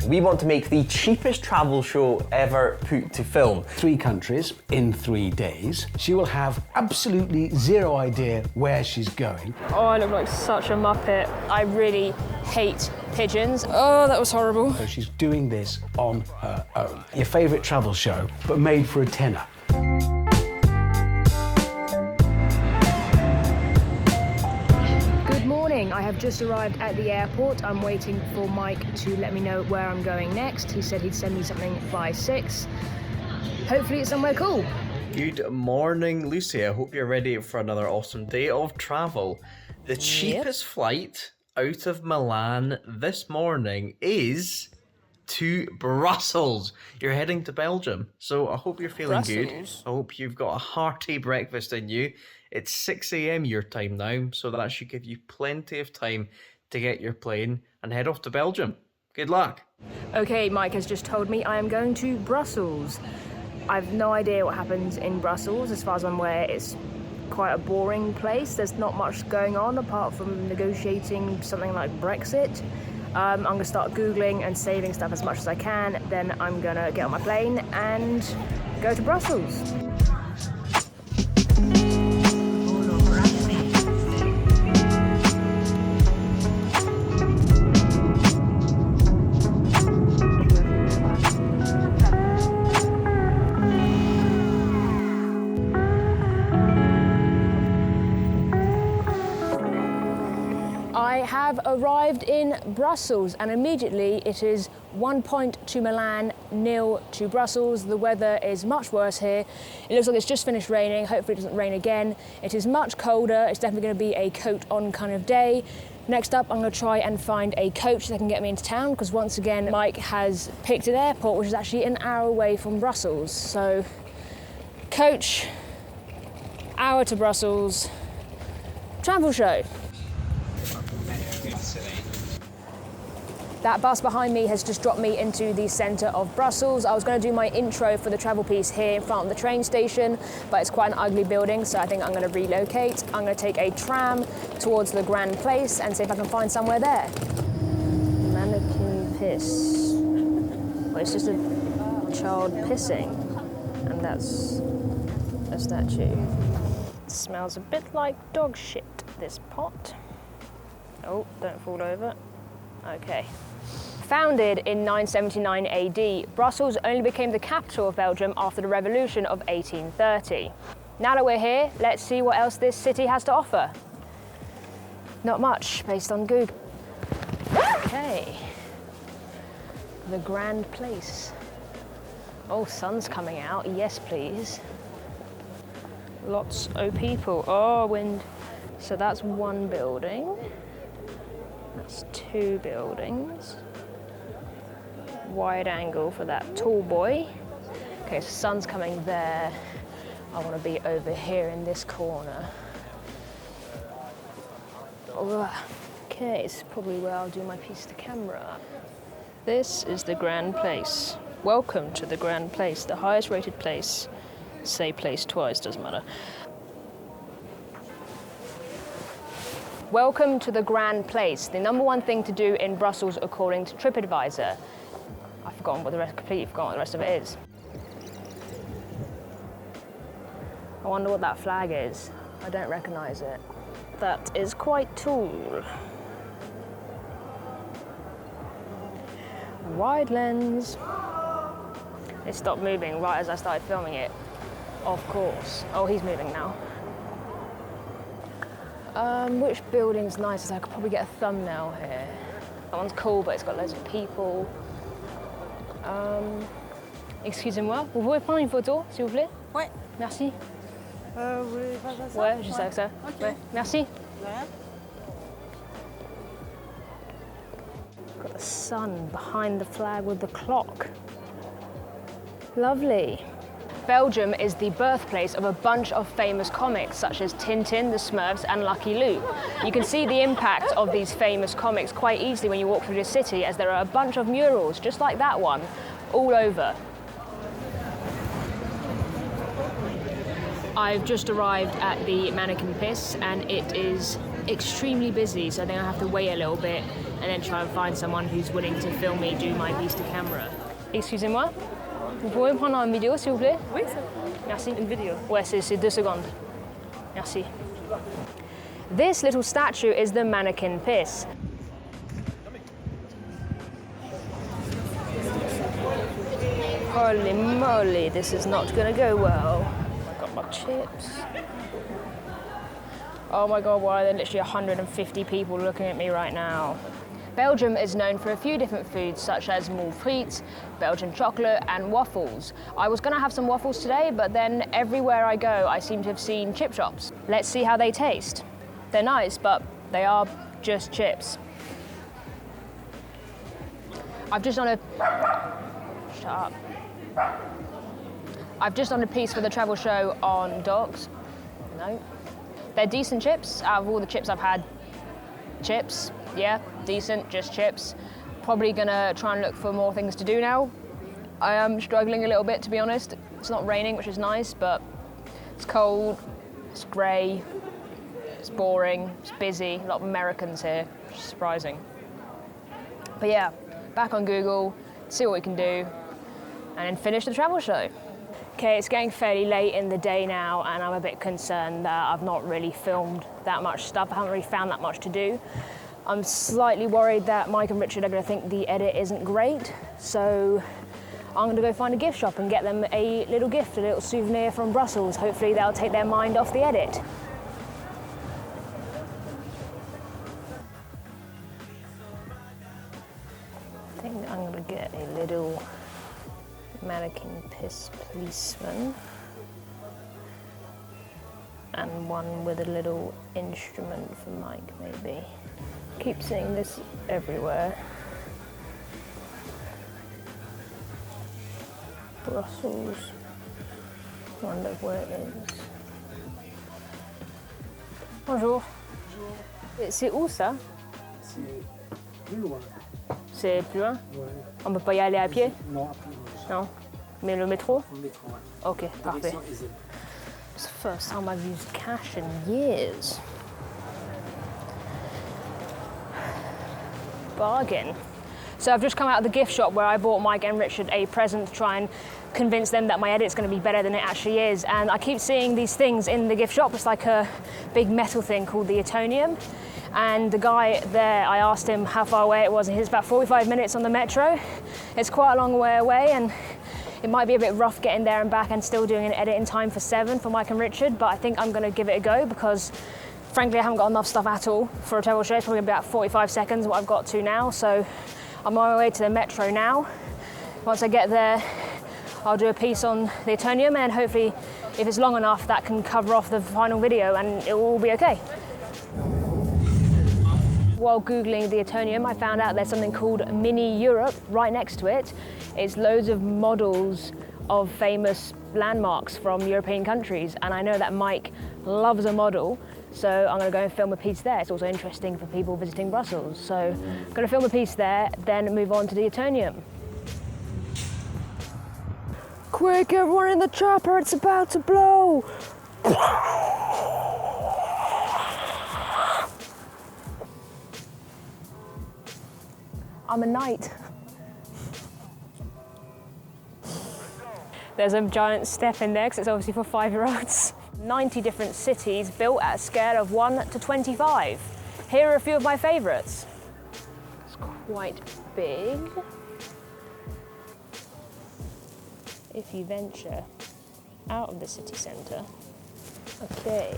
We want to make the cheapest travel show ever put to film. 3 countries in 3 days. She will have absolutely zero idea where she's going. Oh, I look like such a muppet. I really hate pigeons. Oh, that was horrible. So she's doing this on her own. Your favourite travel show, but made for a tenner. I have just arrived at the airport. I'm waiting for Mike to let me know where I'm going next. He said he'd send me something by 6. Hopefully it's somewhere cool. Good morning, Lucy. I hope you're ready for another awesome day of travel. The cheapest flight out of Milan this morning is to Brussels. You're heading to Belgium, so I hope you're feeling good. I hope you've got a hearty breakfast in you. It's 6 a.m. your time now, so that should give you plenty of time to get your plane and head off to Belgium. Good luck. Okay, Mike has just told me I am going to Brussels. I've no idea what happens in Brussels. As far as I'm aware, it's quite a boring place. There's not much going on apart from negotiating something like Brexit. I'm going to start Googling and saving stuff as much as I can. Then I'm going to get on my plane and go to Brussels. I have arrived in Brussels and immediately it is 1 point to Milan, 0 to Brussels. The weather is much worse here. It looks like it's just finished raining. Hopefully it doesn't rain again. It is much colder. It's definitely going to be a coat on kind of day. Next up, I'm going to try and find a coach that can get me into town because once again, Mike has picked an airport which is actually an hour away from Brussels. So, coach, hour to Brussels, travel show. That bus behind me has just dropped me into the centre of Brussels. I was going to do my intro for the travel piece here in front of the train station, but it's quite an ugly building, so I think I'm going to relocate. I'm going to take a tram towards the Grand Place and see if I can find somewhere there. Manneken Pis. Well, it's just a child pissing, and that's a statue. It smells a bit like dog shit, this pot. Oh, don't fall over. Okay. Founded in 979 AD, Brussels only became the capital of Belgium after the Revolution of 1830. Now that we're here, let's see what else this city has to offer. Not much, based on Google. Okay. The Grand Place. Oh, sun's coming out. Yes, please. Lots of people. Oh, wind. So that's one building. That's 2 buildings. Wide angle for that tall boy. Okay, so sun's coming there. I want to be over here in this corner. Okay, it's probably where I'll do my piece to camera. This is the Grand Place. Welcome to the Grand Place, the highest rated place. Say place twice, doesn't matter. Welcome to the Grand Place, the #1 thing to do in Brussels according to TripAdvisor. Completely forgotten what the rest of it is. I wonder what that flag is. I don't recognise it. That is quite tall. Wide lens. It stopped moving right as I started filming it. Of course. Oh, he's moving now. Which building's nice? I could probably get a thumbnail here. That one's cool, but it's got loads of people. Excusez-moi, vous pouvez prendre une photo, s'il vous plaît? Ouais. Merci. Vous voulez pas ça? Ouais, je sais que ça. Ok. Ouais. Merci. Ouais. Got the sun behind the flag with the clock. Lovely. Belgium is the birthplace of a bunch of famous comics such as Tintin, the Smurfs and Lucky Luke. You can see the impact of these famous comics quite easily when you walk through the city as there are a bunch of murals, just like that one, all over. I've just arrived at the Manneken Pis and it is extremely busy, so I think I have to wait a little bit and then try and find someone who's willing to film me do my piece to camera. Excusez-moi, vous pouvez me prendre en vidéo s'il vous plaît? Oui, ça. Merci. Une vidéo. Ouais, c'est 2 secondes. Merci. This little statue is the Manneken Pis. Holy moly, this is not gonna go well. I got my chips. Oh my god, why are there literally 150 people looking at me right now? Belgium is known for a few different foods such as moules frites, Belgian chocolate and waffles. I was gonna have some waffles today, but then everywhere I go I seem to have seen chip shops. Let's see how they taste. They're nice, but they are just chips. I've just done a... Shut up. I've just done a piece for the travel show on dogs. No. They're decent chips. Out of all the chips I've had, chips, yeah, decent, just chips. Probably gonna try and look for more things to do now. I am struggling a little bit, to be honest. It's not raining, which is nice, but it's cold, it's grey, it's boring, it's busy. A lot of Americans here, which is surprising. But yeah, back on Google, see what we can do, and then finish the travel show. Okay, it's getting fairly late in the day now, and I'm a bit concerned that I've not really filmed that much stuff. I haven't really found that much to do. I'm slightly worried that Mike and Richard are going to think the edit isn't great, so I'm going to go find a gift shop and get them a little gift, a little souvenir from Brussels. Hopefully they'll take their mind off the edit. I think I'm going to get a little Manneken Pis policeman and one with a little instrument for Mike, maybe. Keep seeing this everywhere. Brussels. Wonder where it is. Bonjour. C'est où ça? C'est plus loin. C'est plus loin? Ouais. On peut pas y aller à pied? Non, après, Non. Mais le métro? le métro, ouais. Ok, parfait. Direction Iselle. It's the first time I've used cash in years. Bargain. So I've just come out of the gift shop where I bought Mike and Richard a present to try and convince them that my edit's going to be better than it actually is. And I keep seeing these things in the gift shop. It's like a big metal thing called the Atomium. And the guy there, I asked him how far away it was, and he's about 45 minutes on the metro. It's quite a long way away, and it might be a bit rough getting there and back and still doing an edit in time for 7 for Mike and Richard, but I think I'm going to give it a go because frankly I haven't got enough stuff at all for a travel show. It's probably about 45 seconds what I've got to now, so I'm on my way to the metro now. Once I get there, I'll do a piece on the Atomium, and hopefully if it's long enough that can cover off the final video and it will all be okay. While Googling the Atomium, I found out there's something called Mini Europe right next to it. It's loads of models of famous landmarks from European countries, and I know that Mike loves a model, so I'm going to go and film a piece there. It's also interesting for people visiting Brussels, so I'm going to film a piece there, then move on to the Atomium. Quick, everyone in the chopper, it's about to blow! I'm a knight. There's a giant step in there because it's obviously for 5-year-olds. 90 different cities built at a scale of 1 to 25. Here are a few of my favourites. It's quite big. If you venture out of the city centre. Okay.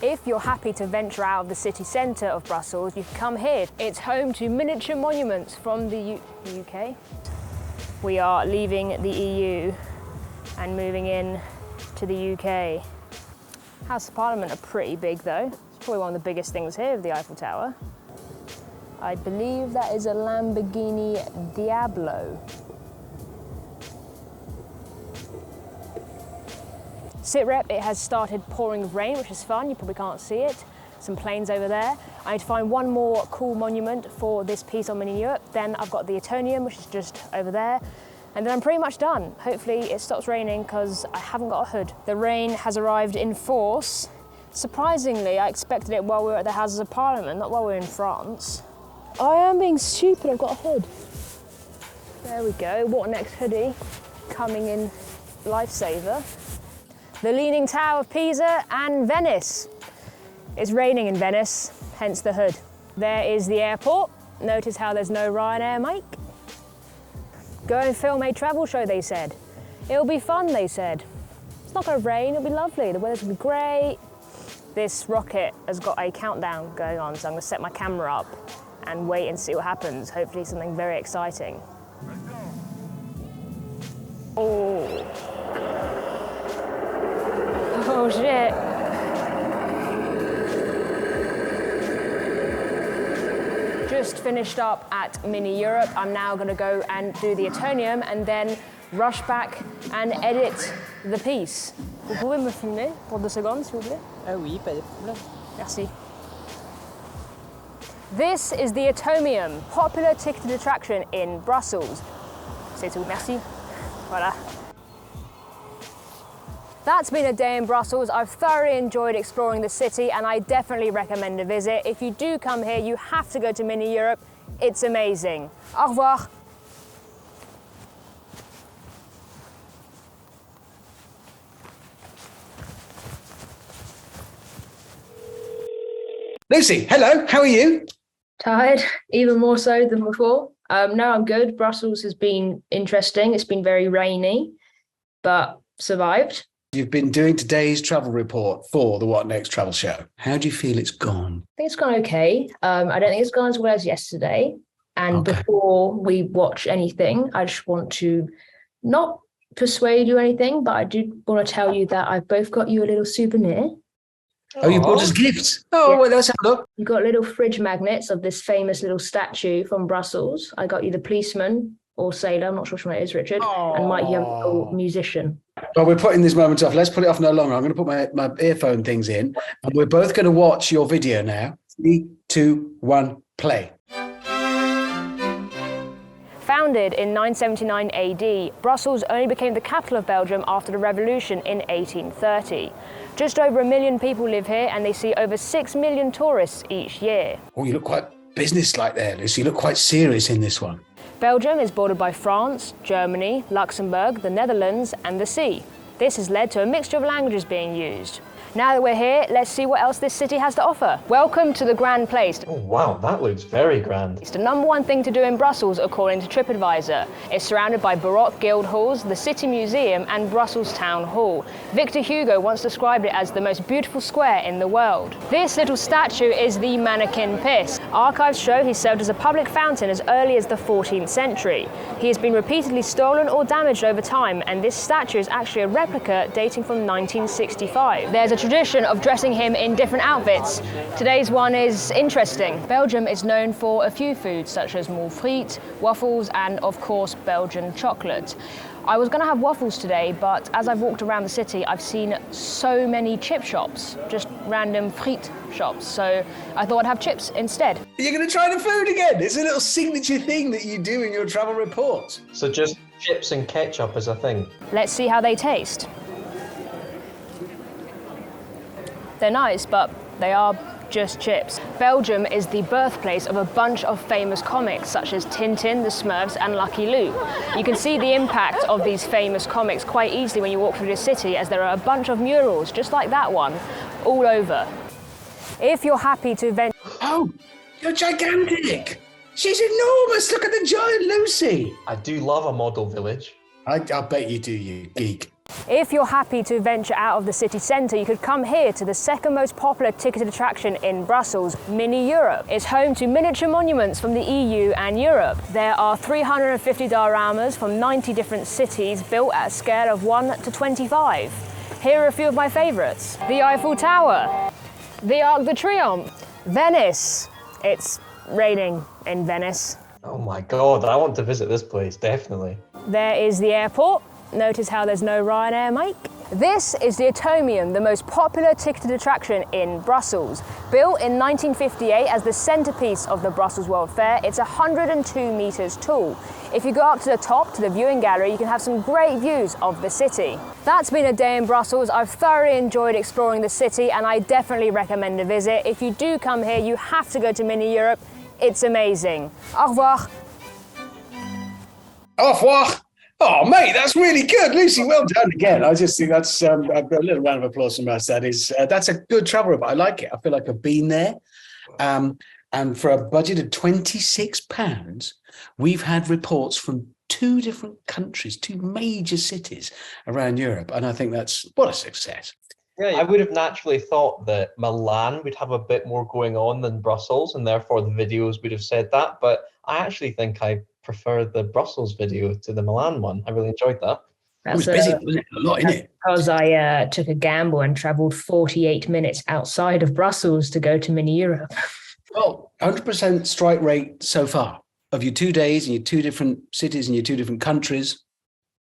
If you're happy to venture out of the city centre of Brussels, you can come here. It's home to miniature monuments from the UK. We are leaving the EU and moving in to the UK. House of Parliament are pretty big though. It's probably one of the biggest things here of the Eiffel Tower. I believe that is a Lamborghini Diablo. Sitrep, it has started pouring with rain, which is fun. You probably can't see it. Some planes over there. I need to find one more cool monument for this piece on Mini Europe. Then I've got the Atomium, which is just over there. and then I'm pretty much done. Hopefully it stops raining because I haven't got a hood. The rain has arrived in force. Surprisingly, I expected it while we were at the Houses of Parliament, not while we were in France. I am being stupid, I've got a hood. There we go, what next hoodie? Coming in lifesaver. The Leaning Tower of Pisa and Venice. It's raining in Venice, hence the hood. There is the airport. Notice how there's no Ryanair mic. Go and film a travel show, they said. It'll be fun, they said. It's not gonna rain, it'll be lovely. The weather's gonna be great. This rocket has got a countdown going on, so I'm gonna set my camera up and wait and see what happens. Hopefully something very exciting. Oh. Oh shit. Just finished up at Mini Europe. I'm now going to go and do the Atomium and then rush back and edit the piece. Vous pouvez me filmer pour 2 secondes, s'il vous plaît? Ah oui, pas de problème. Merci. This is the Atomium, popular ticketed attraction in Brussels. C'est tout, merci. Voilà. That's been a day in Brussels. I've thoroughly enjoyed exploring the city and I definitely recommend a visit. If you do come here, you have to go to Mini Europe. It's amazing. Au revoir. Lucy, hello, how are you? Tired, even more so than before. No, I'm good. Brussels has been interesting. It's been very rainy, but survived. You've been doing today's travel report for the What Next travel show. How do you feel it's gone? I think it's gone okay. I don't think it's gone as well as yesterday. And before we watch anything, I just want to not persuade you or anything, but I do want to tell you that I've both got you a little souvenir. Oh, you bought us gifts? Oh, Yeah. well, let's have a look. You got little fridge magnets of this famous little statue from Brussels. I got you the policeman or sailor, I'm not sure which one it is, Richard, and Mike, you have a little musician. Well, we're putting this moment off. Let's put it off no longer. I'm going to put my earphone things in, and we're both going to watch your video now. 3, 2, 1, play. Founded in 979 AD, Brussels only became the capital of Belgium after the revolution in 1830. Just over 1 million people live here and they see over 6 million tourists each year. Oh, you look quite business-like there, Lucy. You look quite serious in this one. Belgium is bordered by France, Germany, Luxembourg, the Netherlands and the sea. This has led to a mixture of languages being used. Now that we're here, let's see what else this city has to offer. Welcome to the Grand Place. Oh wow, that looks very grand. It's the #1 thing to do in Brussels according to TripAdvisor. It's surrounded by Baroque guild halls, the City Museum and Brussels Town Hall. Victor Hugo once described it as the most beautiful square in the world. This little statue is the Manneken Pis. Archives show he served as a public fountain as early as the 14th century. He has been repeatedly stolen or damaged over time, and this statue is actually a replica dating from 1965. There's a tradition of dressing him in different outfits. Today's one is interesting. Belgium is known for a few foods such as moules frites, waffles and of course Belgian chocolate. I was going to have waffles today, but as I've walked around the city I've seen so many chip shops, just random frites shops, so I thought I'd have chips instead. You're going to try the food again? It's a little signature thing that you do in your travel reports. So just chips and ketchup is a thing. Let's see how they taste. They're nice, but they are just chips. Belgium is the birthplace of a bunch of famous comics such as Tintin, the Smurfs and Lucky Luke. You can see the impact of these famous comics quite easily when you walk through the city, as there are a bunch of murals, just like that one, all over. If you're happy to venture... Oh, you're gigantic. She's enormous. Look at the giant Lucy. I do love a model village. I bet you do, you geek. If you're happy to venture out of the city centre, you could come here to the second most popular ticketed attraction in Brussels, Mini Europe. It's home to miniature monuments from the EU and Europe. There are 350 dioramas from 90 different cities built at a scale of 1 to 25. Here are a few of my favourites. The Eiffel Tower, the Arc de Triomphe, Venice. It's raining in Venice. Oh my god, I want to visit this place, definitely. There is the airport. Notice how there's no Ryanair, Mike. This is the Atomium, the most popular ticketed attraction in Brussels. Built in 1958 as the centrepiece of the Brussels World Fair, it's 102 metres tall. If you go up to the top, to the viewing gallery, you can have some great views of the city. That's been a day in Brussels. I've thoroughly enjoyed exploring the city and I definitely recommend a visit. If you do come here, you have to go to Mini Europe. It's amazing. Au revoir. Au revoir. Oh, mate, that's really good, Lucy. Well done again. I just think that's a little round of applause from us. That's a good travel report. I like it. I feel like I've been there. And for a budget of £26, we've had reports from 2 different countries, 2 major cities around Europe, and I think that's what a success. Yeah, I would have naturally thought that Milan would have a bit more going on than Brussels, and therefore the videos would have said that. But I actually think I prefer the Brussels video to the Milan one. I really enjoyed that. It was busy, wasn't it? A lot in it. Because I took a gamble and travelled 48 minutes outside of Brussels to go to Mini Europe. Well, 100% strike rate so far of your 2 days and your 2 different cities and your 2 different countries.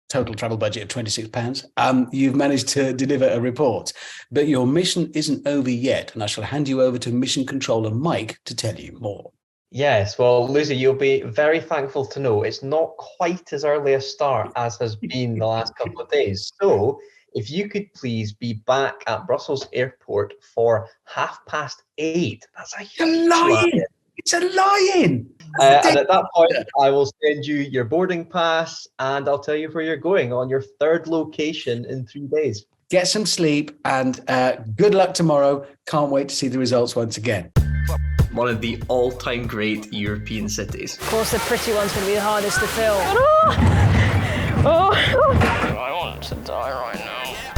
Total travel budget of £26. You've managed to deliver a report, but your mission isn't over yet, and I shall hand you over to Mission Controller Mike to tell you more. Yes, well, Lucy, you'll be very thankful to know it's not quite as early a start as has been the last couple of days. So if you could please be back at Brussels Airport for 8:30. That's a huge lion. It's a lion. And at that point, I will send you your boarding pass and I'll tell you where you're going on your 3rd location in 3 days. Get some sleep and good luck tomorrow. Can't wait to see the results once again. One of the all-time great European cities. Of course, the pretty one's going to be the hardest to film. I want to die right now.